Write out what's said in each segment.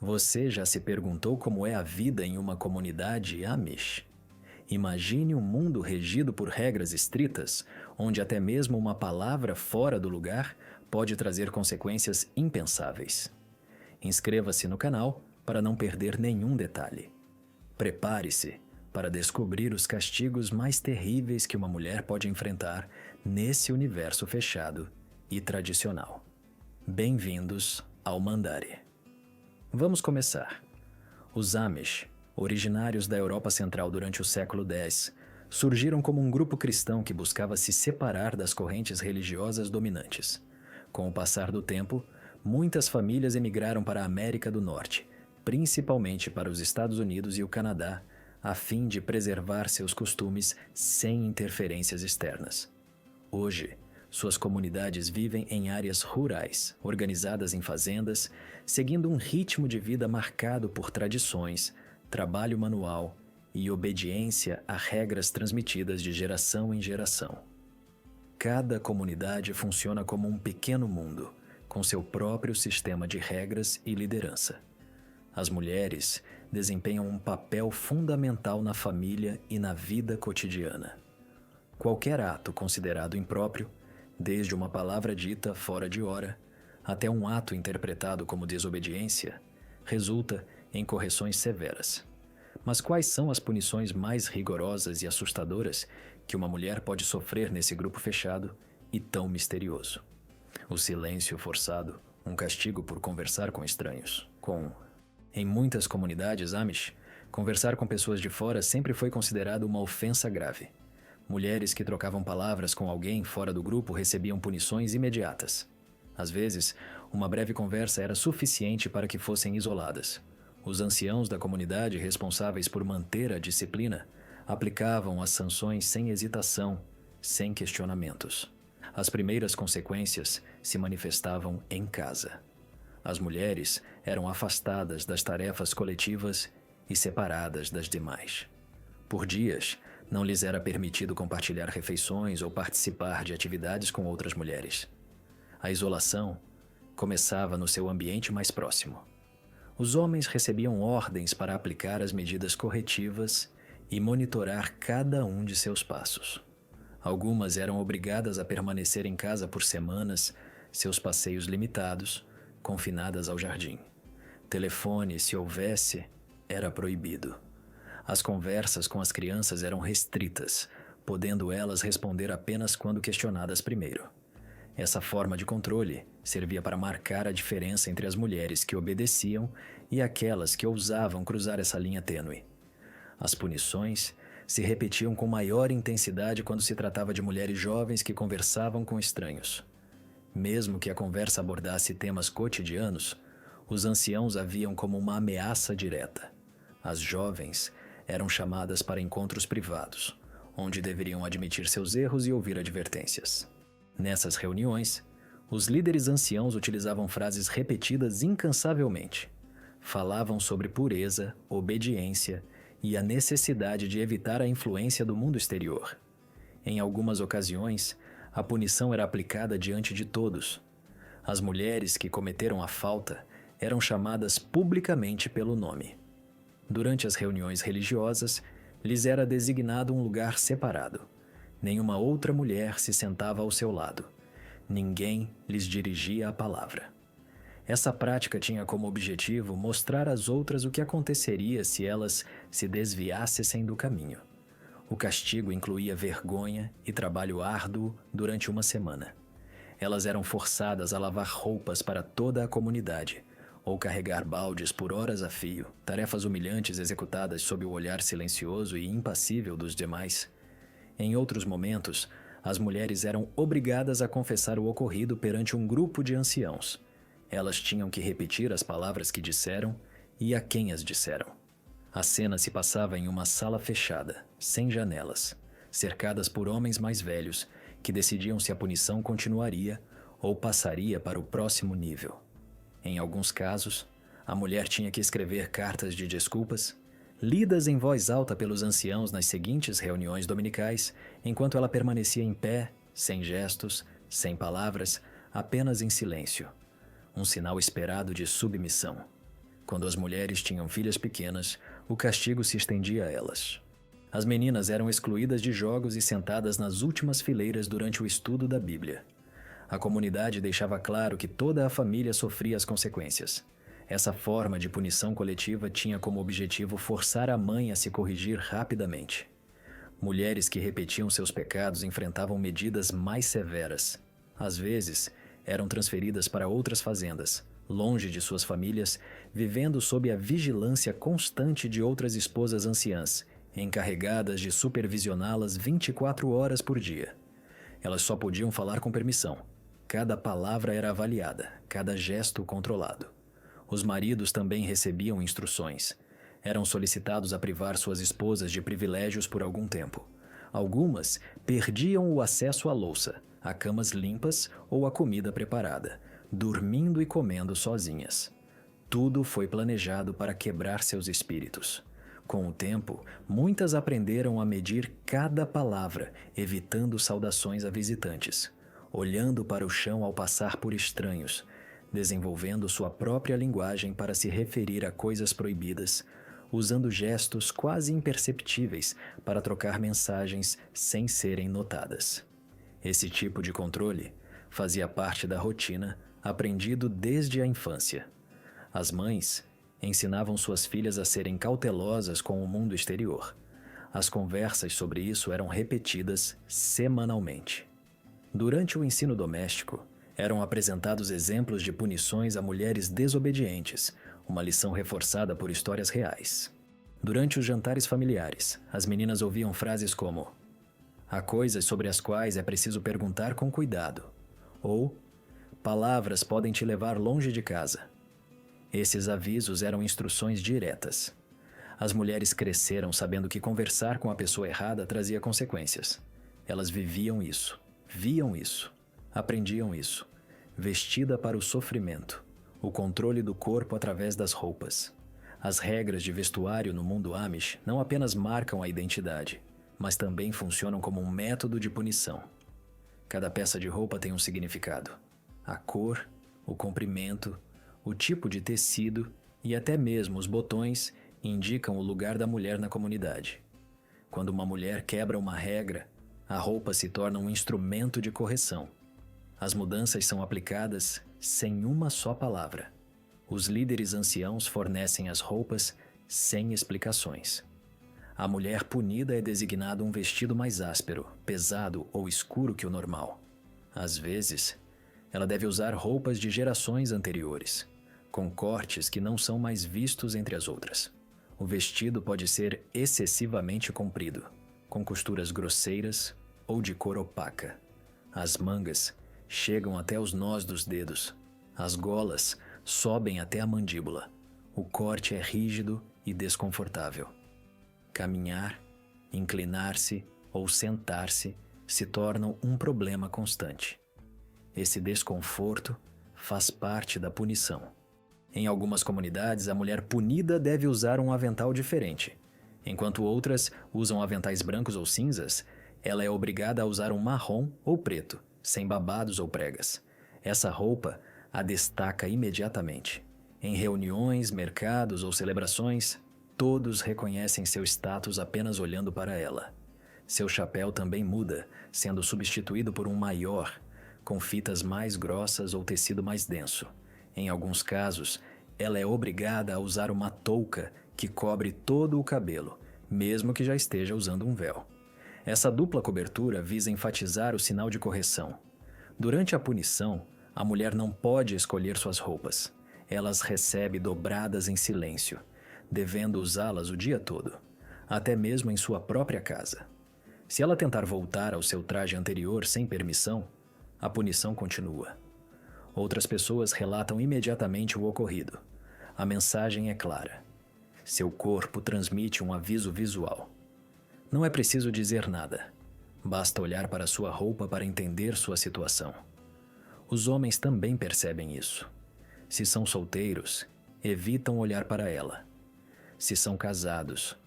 Você já se perguntou como é a vida em uma comunidade Amish? Imagine um mundo regido por regras estritas, onde até mesmo uma palavra fora do lugar pode trazer consequências impensáveis. Inscreva-se no canal para não perder nenhum detalhe. Prepare-se para descobrir os castigos mais terríveis que uma mulher pode enfrentar nesse universo fechado e tradicional. Bem-vindos ao Mandari. Vamos começar. Os Amish, originários da Europa Central durante o século X, surgiram como um grupo cristão que buscava se separar das correntes religiosas dominantes. Com o passar do tempo, muitas famílias emigraram para a América do Norte, principalmente para os Estados Unidos e o Canadá, a fim de preservar seus costumes sem interferências externas. Hoje, suas comunidades vivem em áreas rurais, organizadas em fazendas, seguindo um ritmo de vida marcado por tradições, trabalho manual e obediência a regras transmitidas de geração em geração. Cada comunidade funciona como um pequeno mundo, com seu próprio sistema de regras e liderança. As mulheres desempenham um papel fundamental na família e na vida cotidiana. Qualquer ato considerado impróprio, desde uma palavra dita fora de hora, até um ato interpretado como desobediência, resulta em correções severas. Mas quais são as punições mais rigorosas e assustadoras que uma mulher pode sofrer nesse grupo fechado e tão misterioso? O silêncio forçado, um castigo por conversar com estranhos. Em muitas comunidades Amish, conversar com pessoas de fora sempre foi considerado uma ofensa grave. Mulheres que trocavam palavras com alguém fora do grupo recebiam punições imediatas. Às vezes, uma breve conversa era suficiente para que fossem isoladas. Os anciãos da comunidade, responsáveis por manter a disciplina, aplicavam as sanções sem hesitação, sem questionamentos. As primeiras consequências se manifestavam em casa. As mulheres eram afastadas das tarefas coletivas e separadas das demais. Por dias, não lhes era permitido compartilhar refeições ou participar de atividades com outras mulheres. A isolação começava no seu ambiente mais próximo. Os homens recebiam ordens para aplicar as medidas corretivas e monitorar cada um de seus passos. Algumas eram obrigadas a permanecer em casa por semanas, seus passeios limitados, confinadas ao jardim. Telefone, se houvesse, era proibido. As conversas com as crianças eram restritas, podendo elas responder apenas quando questionadas primeiro. Essa forma de controle servia para marcar a diferença entre as mulheres que obedeciam e aquelas que ousavam cruzar essa linha tênue. As punições se repetiam com maior intensidade quando se tratava de mulheres jovens que conversavam com estranhos. Mesmo que a conversa abordasse temas cotidianos, os anciãos a viam como uma ameaça direta. As jovens eram chamadas para encontros privados, onde deveriam admitir seus erros e ouvir advertências. Nessas reuniões, os líderes anciãos utilizavam frases repetidas incansavelmente. Falavam sobre pureza, obediência e a necessidade de evitar a influência do mundo exterior. Em algumas ocasiões, a punição era aplicada diante de todos. As mulheres que cometeram a falta eram chamadas publicamente pelo nome. Durante as reuniões religiosas, lhes era designado um lugar separado. Nenhuma outra mulher se sentava ao seu lado. Ninguém lhes dirigia a palavra. Essa prática tinha como objetivo mostrar às outras o que aconteceria se elas se desviassem do caminho. O castigo incluía vergonha e trabalho árduo durante uma semana. Elas eram forçadas a lavar roupas para toda a comunidade, ou carregar baldes por horas a fio, tarefas humilhantes executadas sob o olhar silencioso e impassível dos demais. Em outros momentos, as mulheres eram obrigadas a confessar o ocorrido perante um grupo de anciãos. Elas tinham que repetir as palavras que disseram e a quem as disseram. A cena se passava em uma sala fechada, sem janelas, cercadas por homens mais velhos que decidiam se a punição continuaria ou passaria para o próximo nível. Em alguns casos, a mulher tinha que escrever cartas de desculpas, lidas em voz alta pelos anciãos nas seguintes reuniões dominicais, enquanto ela permanecia em pé, sem gestos, sem palavras, apenas em silêncio. Um sinal esperado de submissão. Quando as mulheres tinham filhas pequenas, o castigo se estendia a elas. As meninas eram excluídas de jogos e sentadas nas últimas fileiras durante o estudo da Bíblia. A comunidade deixava claro que toda a família sofria as consequências. Essa forma de punição coletiva tinha como objetivo forçar a mãe a se corrigir rapidamente. Mulheres que repetiam seus pecados enfrentavam medidas mais severas. Às vezes, eram transferidas para outras fazendas, longe de suas famílias, vivendo sob a vigilância constante de outras esposas anciãs, encarregadas de supervisioná-las 24 horas por dia. Elas só podiam falar com permissão. Cada palavra era avaliada, cada gesto controlado. Os maridos também recebiam instruções. Eram solicitados a privar suas esposas de privilégios por algum tempo. Algumas perdiam o acesso à louça, a camas limpas ou a comida preparada, dormindo e comendo sozinhas. Tudo foi planejado para quebrar seus espíritos. Com o tempo, muitas aprenderam a medir cada palavra, evitando saudações a visitantes, olhando para o chão ao passar por estranhos, desenvolvendo sua própria linguagem para se referir a coisas proibidas, usando gestos quase imperceptíveis para trocar mensagens sem serem notadas. Esse tipo de controle fazia parte da rotina, aprendido desde a infância. As mães ensinavam suas filhas a serem cautelosas com o mundo exterior. As conversas sobre isso eram repetidas semanalmente. Durante o ensino doméstico, eram apresentados exemplos de punições a mulheres desobedientes, uma lição reforçada por histórias reais. Durante os jantares familiares, as meninas ouviam frases como: "Há coisas sobre as quais é preciso perguntar com cuidado", ou "Palavras podem te levar longe de casa". Esses avisos eram instruções diretas. As mulheres cresceram sabendo que conversar com a pessoa errada trazia consequências. Elas viviam isso, viam isso, aprendiam isso. Vestida para o sofrimento, o controle do corpo através das roupas. As regras de vestuário no mundo Amish não apenas marcam a identidade, mas também funcionam como um método de punição. Cada peça de roupa tem um significado. A cor, o comprimento, o tipo de tecido e até mesmo os botões indicam o lugar da mulher na comunidade. Quando uma mulher quebra uma regra, a roupa se torna um instrumento de correção. As mudanças são aplicadas sem uma só palavra. Os líderes anciãos fornecem as roupas sem explicações. A mulher punida é designada um vestido mais áspero, pesado ou escuro que o normal. Às vezes, ela deve usar roupas de gerações anteriores, com cortes que não são mais vistos entre as outras. O vestido pode ser excessivamente comprido, com costuras grosseiras ou de cor opaca. As mangas chegam até os nós dos dedos. As golas sobem até a mandíbula. O corte é rígido e desconfortável. Caminhar, inclinar-se ou sentar-se se tornam um problema constante. Esse desconforto faz parte da punição. Em algumas comunidades, a mulher punida deve usar um avental diferente. Enquanto outras usam aventais brancos ou cinzas, ela é obrigada a usar um marrom ou preto, sem babados ou pregas. Essa roupa a destaca imediatamente. Em reuniões, mercados ou celebrações, todos reconhecem seu status apenas olhando para ela. Seu chapéu também muda, sendo substituído por um maior, com fitas mais grossas ou tecido mais denso. Em alguns casos, ela é obrigada a usar uma touca que cobre todo o cabelo, mesmo que já esteja usando um véu. Essa dupla cobertura visa enfatizar o sinal de correção. Durante a punição, a mulher não pode escolher suas roupas. Ela as recebe dobradas em silêncio, devendo usá-las o dia todo, até mesmo em sua própria casa. Se ela tentar voltar ao seu traje anterior sem permissão, a punição continua. Outras pessoas relatam imediatamente o ocorrido. A mensagem é clara. Seu corpo transmite um aviso visual. Não é preciso dizer nada. Basta olhar para sua roupa para entender sua situação. Os homens também percebem isso. Se são solteiros, evitam olhar para ela. Se são casados,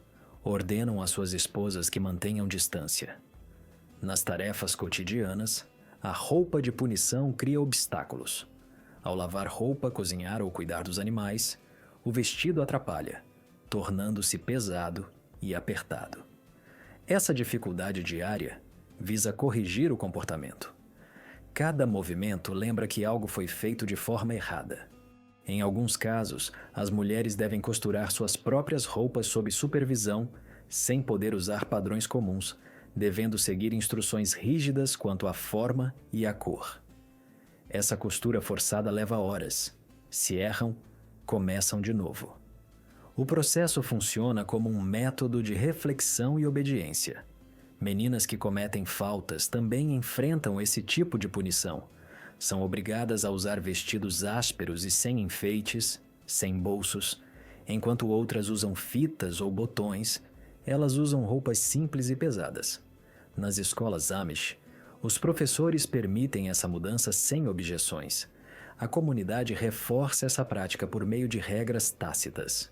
ordenam às suas esposas que mantenham distância. Nas tarefas cotidianas, a roupa de punição cria obstáculos. Ao lavar roupa, cozinhar ou cuidar dos animais, o vestido atrapalha, tornando-se pesado e apertado. Essa dificuldade diária visa corrigir o comportamento. Cada movimento lembra que algo foi feito de forma errada. Em alguns casos, as mulheres devem costurar suas próprias roupas sob supervisão, sem poder usar padrões comuns, devendo seguir instruções rígidas quanto à forma e à cor. Essa costura forçada leva horas. Se erram, começam de novo. O processo funciona como um método de reflexão e obediência. Meninas que cometem faltas também enfrentam esse tipo de punição. São obrigadas a usar vestidos ásperos e sem enfeites, sem bolsos. Enquanto outras usam fitas ou botões, elas usam roupas simples e pesadas. Nas escolas Amish, os professores permitem essa mudança sem objeções. A comunidade reforça essa prática por meio de regras tácitas.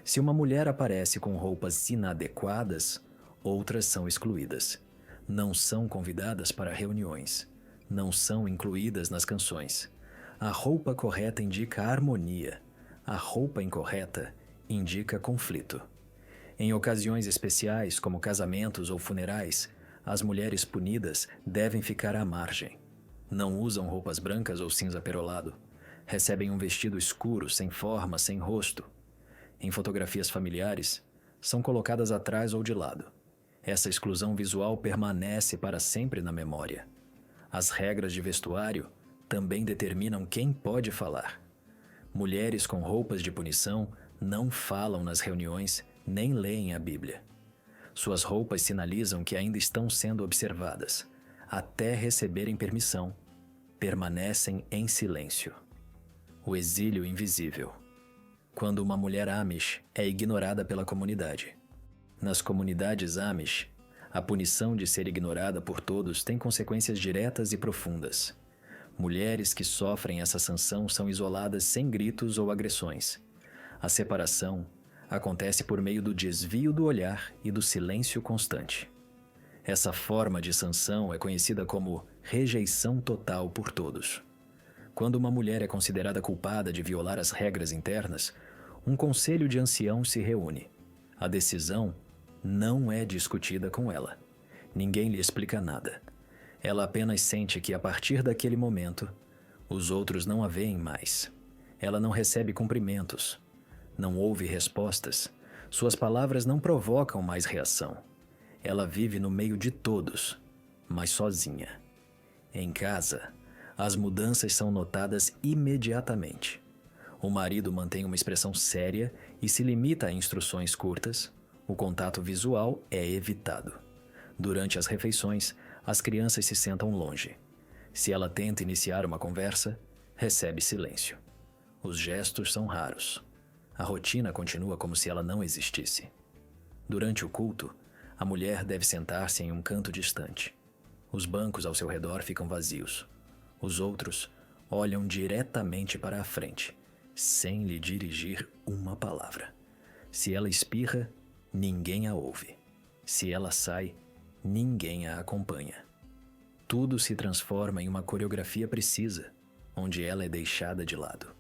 Se uma mulher aparece com roupas inadequadas, outras são excluídas. Não são convidadas para reuniões. Não são incluídas nas canções. A roupa correta indica harmonia. A roupa incorreta indica conflito. Em ocasiões especiais, como casamentos ou funerais, as mulheres punidas devem ficar à margem. Não usam roupas brancas ou cinza perolado. Recebem um vestido escuro, sem forma, sem rosto. Em fotografias familiares, são colocadas atrás ou de lado. Essa exclusão visual permanece para sempre na memória. As regras de vestuário também determinam quem pode falar. Mulheres com roupas de punição não falam nas reuniões nem leem a Bíblia. Suas roupas sinalizam que ainda estão sendo observadas. Até receberem permissão, permanecem em silêncio. O exílio invisível. Quando uma mulher Amish é ignorada pela comunidade. Nas comunidades Amish, a punição de ser ignorada por todos tem consequências diretas e profundas. Mulheres que sofrem essa sanção são isoladas sem gritos ou agressões. A separação acontece por meio do desvio do olhar e do silêncio constante. Essa forma de sanção é conhecida como rejeição total por todos. Quando uma mulher é considerada culpada de violar as regras internas, um conselho de anciãos se reúne. A decisão não é discutida com ela. Ninguém lhe explica nada. Ela apenas sente que, a partir daquele momento, os outros não a veem mais. Ela não recebe cumprimentos. Não ouve respostas. Suas palavras não provocam mais reação. Ela vive no meio de todos, mas sozinha. Em casa, as mudanças são notadas imediatamente. O marido mantém uma expressão séria e se limita a instruções curtas. O contato visual é evitado. Durante as refeições, as crianças se sentam longe. Se ela tenta iniciar uma conversa, recebe silêncio. Os gestos são raros. A rotina continua como se ela não existisse. Durante o culto, a mulher deve sentar-se em um canto distante. Os bancos ao seu redor ficam vazios. Os outros olham diretamente para a frente, sem lhe dirigir uma palavra. Se ela espirra, ninguém a ouve. Se ela sai, ninguém a acompanha. Tudo se transforma em uma coreografia precisa, onde ela é deixada de lado.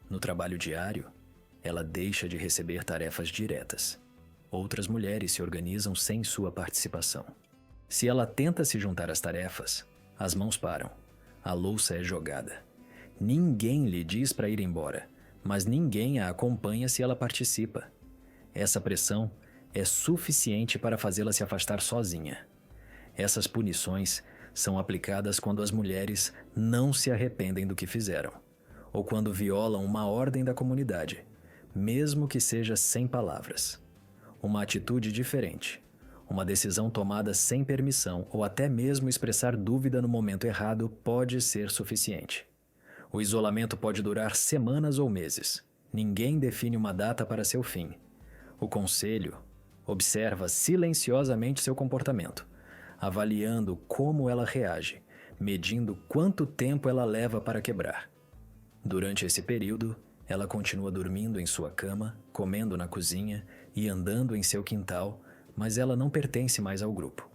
No trabalho diário, ela deixa de receber tarefas diretas. Outras mulheres se organizam sem sua participação. Se ela tenta se juntar às tarefas, as mãos param. A louça é jogada. Ninguém lhe diz para ir embora, mas ninguém a acompanha se ela participa. Essa pressão é suficiente para fazê-la se afastar sozinha. Essas punições são aplicadas quando as mulheres não se arrependem do que fizeram, ou quando violam uma ordem da comunidade, mesmo que seja sem palavras. Uma atitude diferente, uma decisão tomada sem permissão ou até mesmo expressar dúvida no momento errado pode ser suficiente. O isolamento pode durar semanas ou meses. Ninguém define uma data para seu fim. O conselho observa silenciosamente seu comportamento, avaliando como ela reage, medindo quanto tempo ela leva para quebrar. Durante esse período, ela continua dormindo em sua cama, comendo na cozinha e andando em seu quintal, mas ela não pertence mais ao grupo.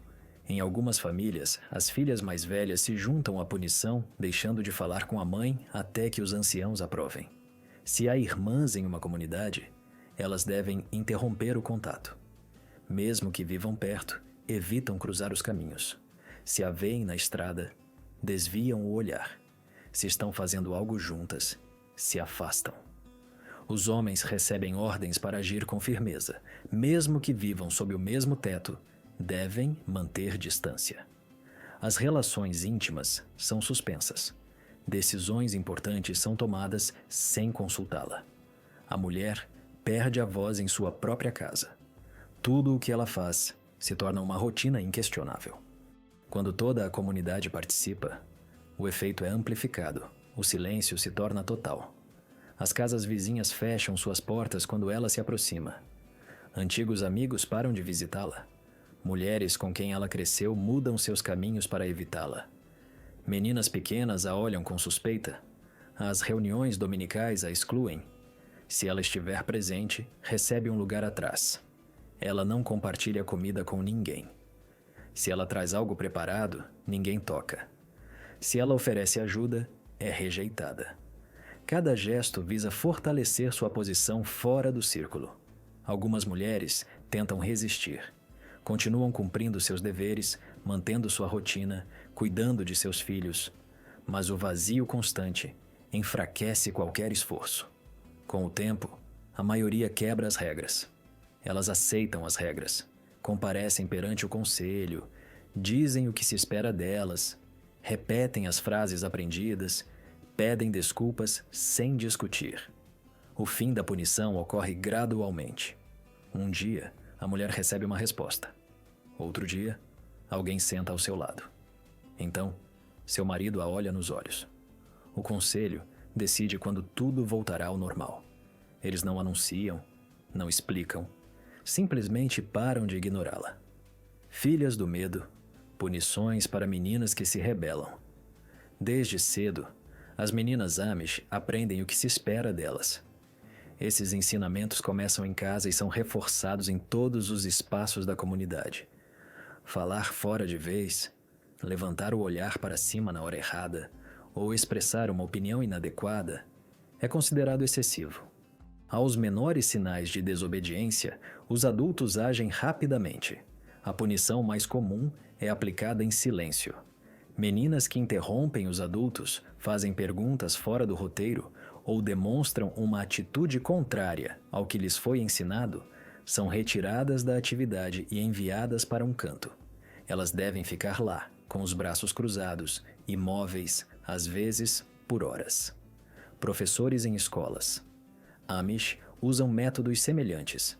Em algumas famílias, as filhas mais velhas se juntam à punição, deixando de falar com a mãe até que os anciãos aprovem. Se há irmãs em uma comunidade, elas devem interromper o contato. Mesmo que vivam perto, evitam cruzar os caminhos. Se a veem na estrada, desviam o olhar. Se estão fazendo algo juntas, se afastam. Os homens recebem ordens para agir com firmeza. Mesmo que vivam sob o mesmo teto, devem manter distância. As relações íntimas são suspensas. Decisões importantes são tomadas sem consultá-la. A mulher perde a voz em sua própria casa. Tudo o que ela faz se torna uma rotina inquestionável. Quando toda a comunidade participa, o efeito é amplificado, o silêncio se torna total. As casas vizinhas fecham suas portas quando ela se aproxima. Antigos amigos param de visitá-la. Mulheres com quem ela cresceu mudam seus caminhos para evitá-la. Meninas pequenas a olham com suspeita. As reuniões dominicais a excluem. Se ela estiver presente, recebe um lugar atrás. Ela não compartilha comida com ninguém. Se ela traz algo preparado, ninguém toca. Se ela oferece ajuda, é rejeitada. Cada gesto visa fortalecer sua posição fora do círculo. Algumas mulheres tentam resistir. Continuam cumprindo seus deveres, mantendo sua rotina, cuidando de seus filhos. Mas o vazio constante enfraquece qualquer esforço. Com o tempo, a maioria quebra as regras. Elas aceitam as regras, comparecem perante o conselho, dizem o que se espera delas, repetem as frases aprendidas, pedem desculpas sem discutir. O fim da punição ocorre gradualmente. Um dia, a mulher recebe uma resposta. Outro dia, alguém senta ao seu lado. Então, seu marido a olha nos olhos. O conselho decide quando tudo voltará ao normal. Eles não anunciam, não explicam, simplesmente param de ignorá-la. Filhas do medo, punições para meninas que se rebelam. Desde cedo, as meninas Amish aprendem o que se espera delas. Esses ensinamentos começam em casa e são reforçados em todos os espaços da comunidade. Falar fora de vez, levantar o olhar para cima na hora errada ou expressar uma opinião inadequada é considerado excessivo. Aos menores sinais de desobediência, os adultos agem rapidamente. A punição mais comum é aplicada em silêncio. Meninas que interrompem os adultos, fazem perguntas fora do roteiro ou demonstram uma atitude contrária ao que lhes foi ensinado, são retiradas da atividade e enviadas para um canto. Elas devem ficar lá, com os braços cruzados, imóveis, às vezes por horas. Professores em escolas. Amish usam métodos semelhantes.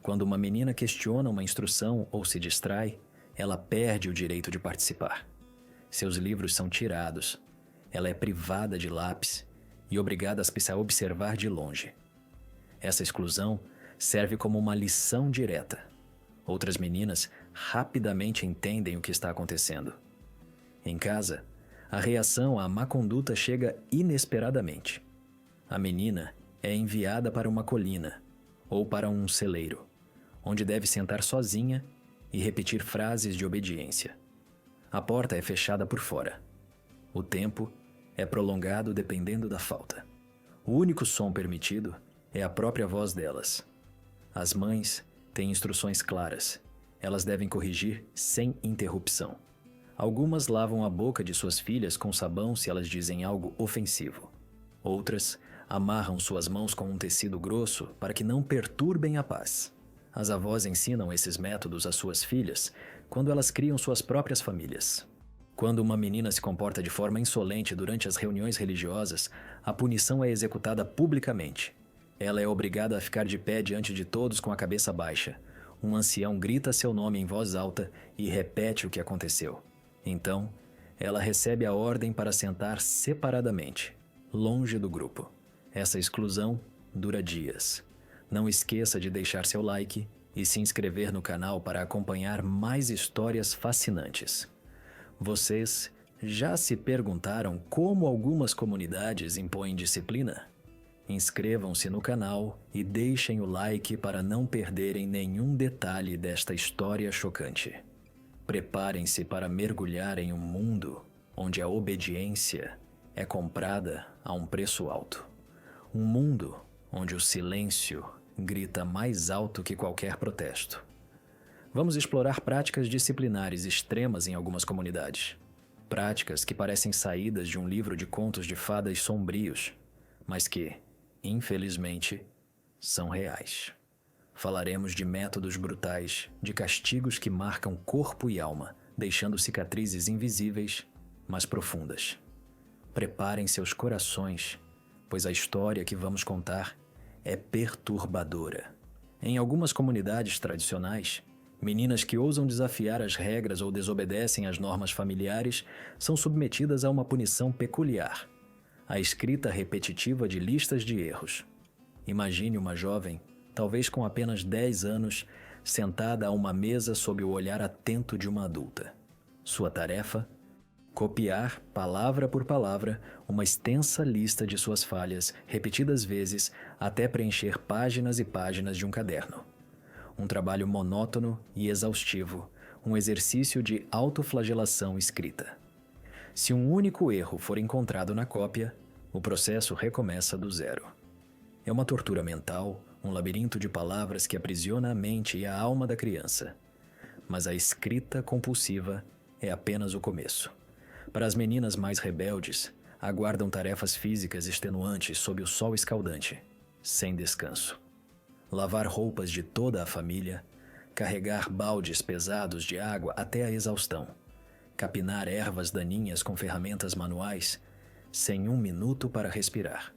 Quando uma menina questiona uma instrução ou se distrai, ela perde o direito de participar. Seus livros são tirados. Ela é privada de lápis e obrigada a observar de longe. Essa exclusão serve como uma lição direta. Outras meninas rapidamente entendem o que está acontecendo. Em casa, a reação à má conduta chega inesperadamente. A menina é enviada para uma colina ou para um celeiro, onde deve sentar sozinha e repetir frases de obediência. A porta é fechada por fora. O tempo é prolongado dependendo da falta. O único som permitido é a própria voz delas. As mães têm instruções claras. Elas devem corrigir sem interrupção. Algumas lavam a boca de suas filhas com sabão se elas dizem algo ofensivo. Outras amarram suas mãos com um tecido grosso para que não perturbem a paz. As avós ensinam esses métodos às suas filhas quando elas criam suas próprias famílias. Quando uma menina se comporta de forma insolente durante as reuniões religiosas, a punição é executada publicamente. Ela é obrigada a ficar de pé diante de todos com a cabeça baixa. Um ancião grita seu nome em voz alta e repete o que aconteceu. Então, ela recebe a ordem para sentar separadamente, longe do grupo. Essa exclusão dura dias. Não esqueça de deixar seu like e se inscrever no canal para acompanhar mais histórias fascinantes. Vocês já se perguntaram como algumas comunidades impõem disciplina? Inscrevam-se no canal e deixem o like para não perderem nenhum detalhe desta história chocante. Preparem-se para mergulhar em um mundo onde a obediência é comprada a um preço alto. Um mundo onde o silêncio grita mais alto que qualquer protesto. Vamos explorar práticas disciplinares extremas em algumas comunidades. Práticas que parecem saídas de um livro de contos de fadas sombrios, mas que, infelizmente, são reais. Falaremos de métodos brutais, de castigos que marcam corpo e alma, deixando cicatrizes invisíveis, mas profundas. Preparem seus corações, pois a história que vamos contar é perturbadora. Em algumas comunidades tradicionais, meninas que ousam desafiar as regras ou desobedecem às normas familiares são submetidas a uma punição peculiar: a escrita repetitiva de listas de erros. Imagine uma jovem, talvez com apenas 10 anos, sentada a uma mesa sob o olhar atento de uma adulta. Sua tarefa? Copiar, palavra por palavra, uma extensa lista de suas falhas, repetidas vezes, até preencher páginas e páginas de um caderno. Um trabalho monótono e exaustivo, um exercício de autoflagelação escrita. Se um único erro for encontrado na cópia, o processo recomeça do zero. É uma tortura mental, um labirinto de palavras que aprisiona a mente e a alma da criança. Mas a escrita compulsiva é apenas o começo. Para as meninas mais rebeldes, aguardam tarefas físicas extenuantes sob o sol escaldante, sem descanso. Lavar roupas de toda a família, carregar baldes pesados de água até a exaustão, capinar ervas daninhas com ferramentas manuais, sem um minuto para respirar.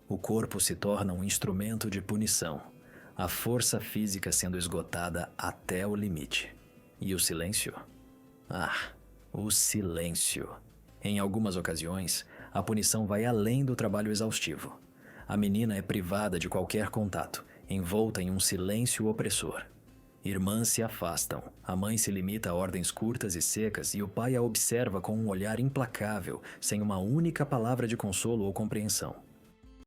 O corpo se torna um instrumento de punição, a força física sendo esgotada até o limite. E o silêncio? O silêncio. Em algumas ocasiões, a punição vai além do trabalho exaustivo. A menina é privada de qualquer contato, envolta em um silêncio opressor. Irmãs se afastam, a mãe se limita a ordens curtas e secas e o pai a observa com um olhar implacável, sem uma única palavra de consolo ou compreensão.